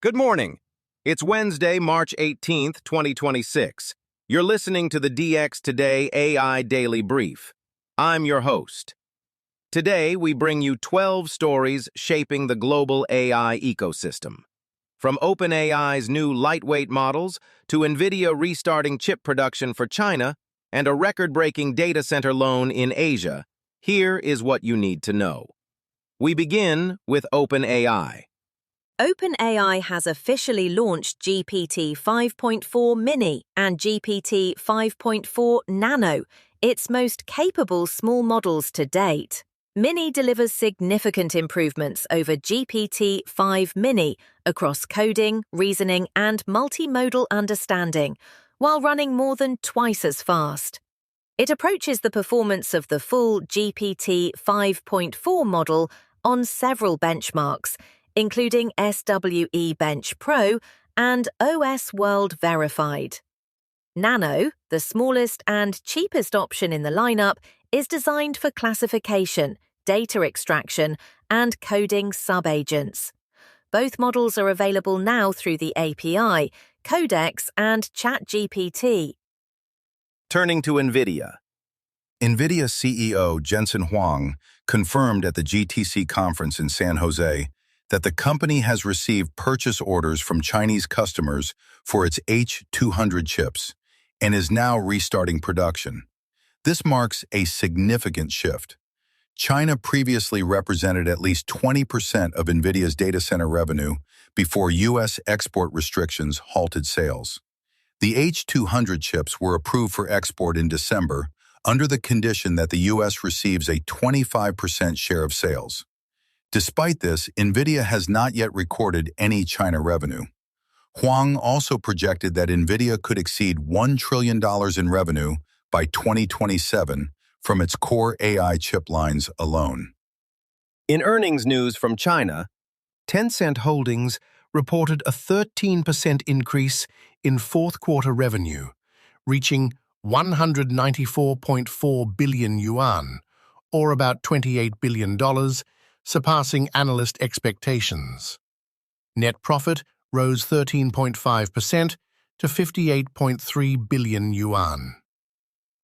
Good morning. It's Wednesday, March 18th, 2026. You're listening to the DX Today AI Daily Brief. I'm your host. Today, we bring you 12 stories shaping the global AI ecosystem. From OpenAI's new lightweight models to Nvidia restarting chip production for China and a record-breaking data center loan in Asia, here is what you need to know. We begin with OpenAI. OpenAI has officially launched GPT 5.4 Mini and GPT 5.4 Nano, its most capable small models to date. Mini delivers significant improvements over GPT-5 Mini across coding, reasoning, and multimodal understanding, while running more than twice as fast. It approaches the performance of the full GPT 5.4 model on several benchmarks, including SWE Bench Pro and OS World Verified. Nano, the smallest and cheapest option in the lineup, is designed for classification, data extraction, and coding sub-agents. Both models are available now through the API, Codex, and ChatGPT. Turning to Nvidia. Nvidia CEO Jensen Huang confirmed at the GTC conference in San Jose that the company has received purchase orders from Chinese customers for its H200 chips and is now restarting production. This marks a significant shift. China previously represented at least 20% of Nvidia's data center revenue before U.S. export restrictions halted sales. The H200 chips were approved for export in December under the condition that the U.S. receives a 25% share of sales. Despite this, Nvidia has not yet recorded any China revenue. Huang also projected that Nvidia could exceed $1 trillion in revenue by 2027 from its core AI chip lines alone. In earnings news from China, Tencent Holdings reported a 13% increase in fourth-quarter revenue, reaching 194.4 billion yuan, or about $28 billion, surpassing analyst expectations. Net profit rose 13.5% to 58.3 billion yuan.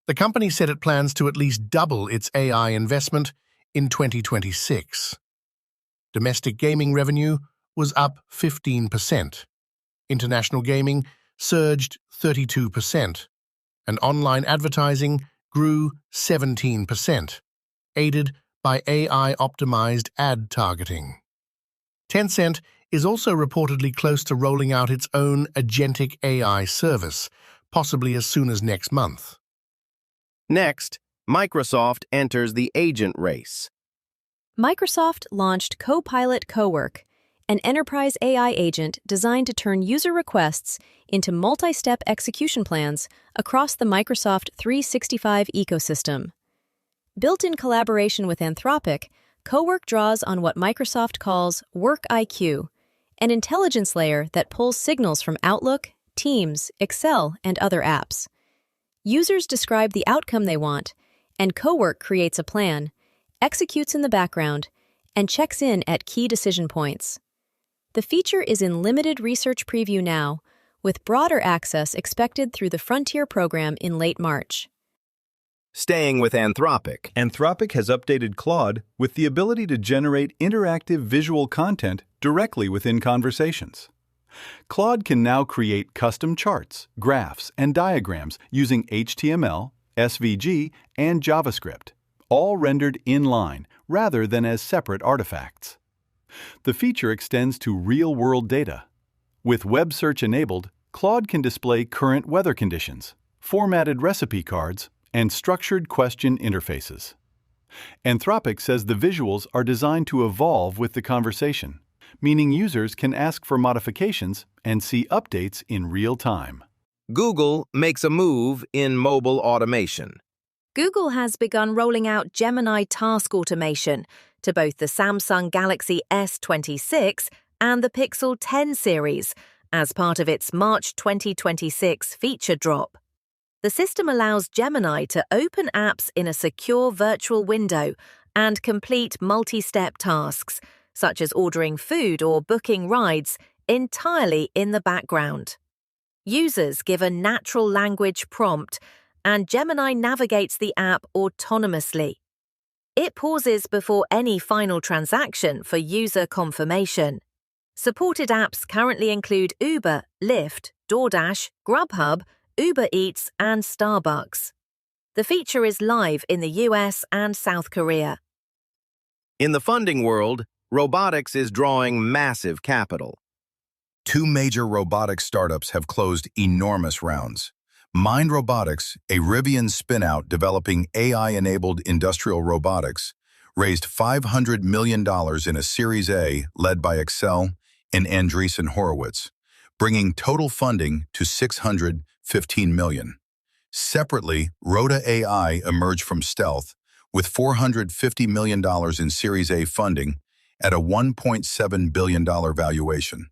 The company said it plans to at least double its AI investment in 2026. Domestic gaming revenue was up 15%. International gaming surged 32%, and online advertising grew 17%, aided by AI-optimized ad targeting. Tencent is also reportedly close to rolling out its own agentic AI service, possibly as soon as next month. Next, Microsoft enters the agent race. Microsoft launched Copilot Cowork, an enterprise AI agent designed to turn user requests into multi-step execution plans across the Microsoft 365 ecosystem. Built in collaboration with Anthropic, Cowork draws on what Microsoft calls Work IQ, an intelligence layer that pulls signals from Outlook, Teams, Excel, and other apps. Users describe the outcome they want, and Cowork creates a plan, executes in the background, and checks in at key decision points. The feature is in limited research preview now, with broader access expected through the Frontier program in late March. Staying with Anthropic. Anthropic has updated Claude with the ability to generate interactive visual content directly within conversations. Claude can now create custom charts, graphs, and diagrams using HTML, SVG, and JavaScript, all rendered in-line rather than as separate artifacts. The feature extends to real-world data. With web search enabled, Claude can display current weather conditions, formatted recipe cards, and structured question interfaces. Anthropic says the visuals are designed to evolve with the conversation, meaning users can ask for modifications and see updates in real time. Google makes a move in mobile automation. Google has begun rolling out Gemini task automation to both the Samsung Galaxy S26 and the Pixel 10 series as part of its March 2026 feature drop. The system allows Gemini to open apps in a secure virtual window and complete multi-step tasks, such as ordering food or booking rides, entirely in the background. Users give a natural language prompt, and Gemini navigates the app autonomously. It pauses before any final transaction for user confirmation. Supported apps currently include Uber, Lyft, DoorDash, Grubhub, Uber Eats, and Starbucks. The feature is live in the US and South Korea. In the funding world, robotics is drawing massive capital. Two major robotics startups have closed enormous rounds. Mind Robotics, a Rivian spin-out developing AI-enabled industrial robotics, raised $500 million in a Series A led by Excel and Andreessen Horowitz, bringing total funding to $615 million. Separately, Rhoda AI emerged from stealth with $450 million in Series A funding at a $1.7 billion valuation.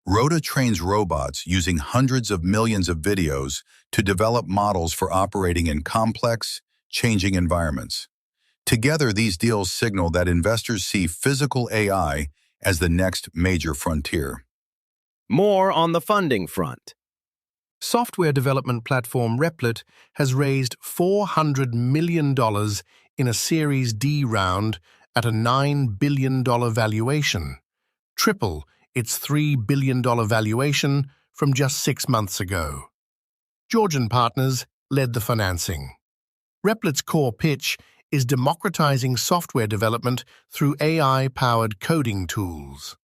Rhoda trains robots using hundreds of millions of videos to develop models for operating in complex, changing environments. Together, these deals signal that investors see physical AI as the next major frontier. More on the funding front. Software development platform Replit has raised $400 million in a Series D round at a $9 billion valuation, triple its $3 billion valuation from just 6 months ago. Georgian partners led the financing. Replit's core pitch is democratizing software development through AI-powered coding tools.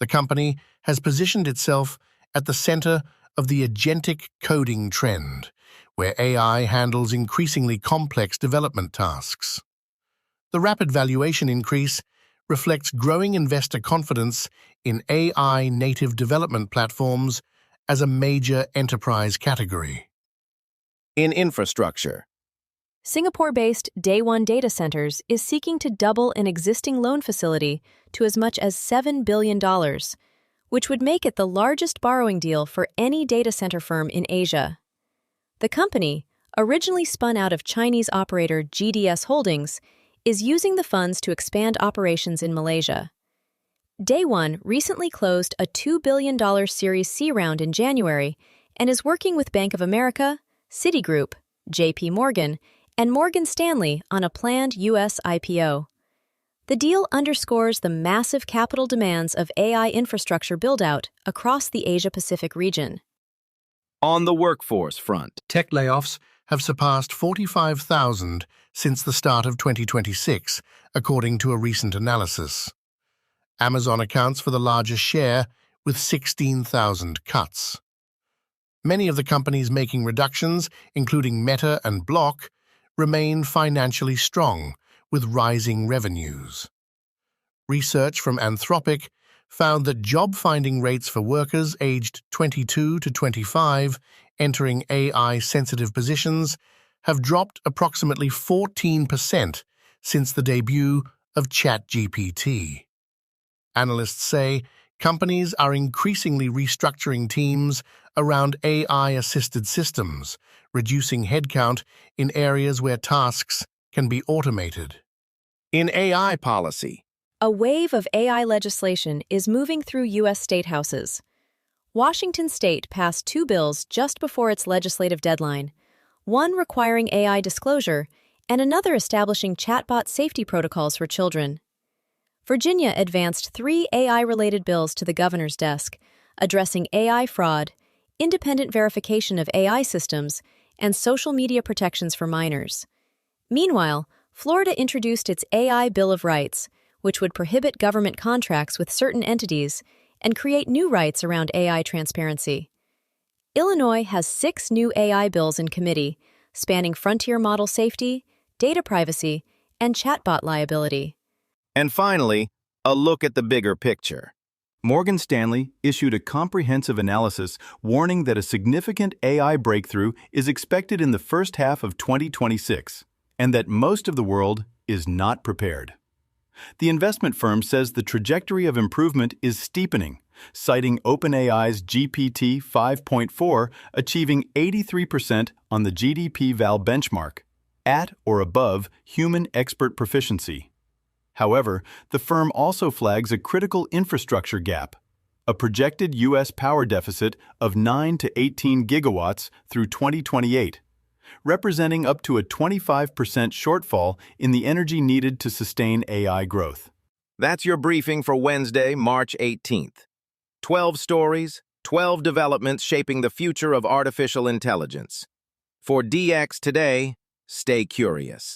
The company has positioned itself at the center of the agentic coding trend, where AI handles increasingly complex development tasks. The rapid valuation increase reflects growing investor confidence in AI-native development platforms as a major enterprise category. In infrastructure. Singapore-based DayOne Data Centers is seeking to double an existing loan facility to as much as $7 billion, which would make it the largest borrowing deal for any data center firm in Asia. The company, originally spun out of Chinese operator GDS Holdings, is using the funds to expand operations in Malaysia. DayOne recently closed a $2 billion Series C round in January and is working with Bank of America, Citigroup, JP Morgan, and Morgan Stanley on a planned U.S. IPO. The deal underscores the massive capital demands of AI infrastructure build-out across the Asia-Pacific region. On the workforce front. Tech layoffs have surpassed 45,000 since the start of 2026, according to a recent analysis. Amazon accounts for the largest share, with 16,000 cuts. Many of the companies making reductions, including Meta and Block, remain financially strong, with rising revenues. Research from Anthropic found that job-finding rates for workers aged 22 to 25 entering AI-sensitive positions have dropped approximately 14% since the debut of ChatGPT. Analysts say companies are increasingly restructuring teams around AI-assisted systems, reducing headcount in areas where tasks can be automated. In AI policy. A wave of AI legislation is moving through U.S. state houses. Washington state passed 2 bills just before its legislative deadline, one requiring AI disclosure and another establishing chatbot safety protocols for children. Virginia advanced 3 AI-related bills to the governor's desk, addressing AI fraud, independent verification of AI systems, and social media protections for minors. Meanwhile, Florida introduced its AI Bill of Rights, which would prohibit government contracts with certain entities and create new rights around AI transparency. Illinois has 6 new AI bills in committee, spanning frontier model safety, data privacy, and chatbot liability. And finally, a look at the bigger picture. Morgan Stanley issued a comprehensive analysis warning that a significant AI breakthrough is expected in the first half of 2026, and that most of the world is not prepared. The investment firm says the trajectory of improvement is steepening, citing OpenAI's GPT 5.4 achieving 83% on the GDP Val benchmark, at or above human expert proficiency. However, the firm also flags a critical infrastructure gap. a projected U.S. power deficit of 9 to 18 gigawatts through 2028, representing up to a 25% shortfall in the energy needed to sustain AI growth. That's your briefing for Wednesday, March 18th. 12 stories, 12 developments shaping the future of artificial intelligence. For DX Today, stay curious.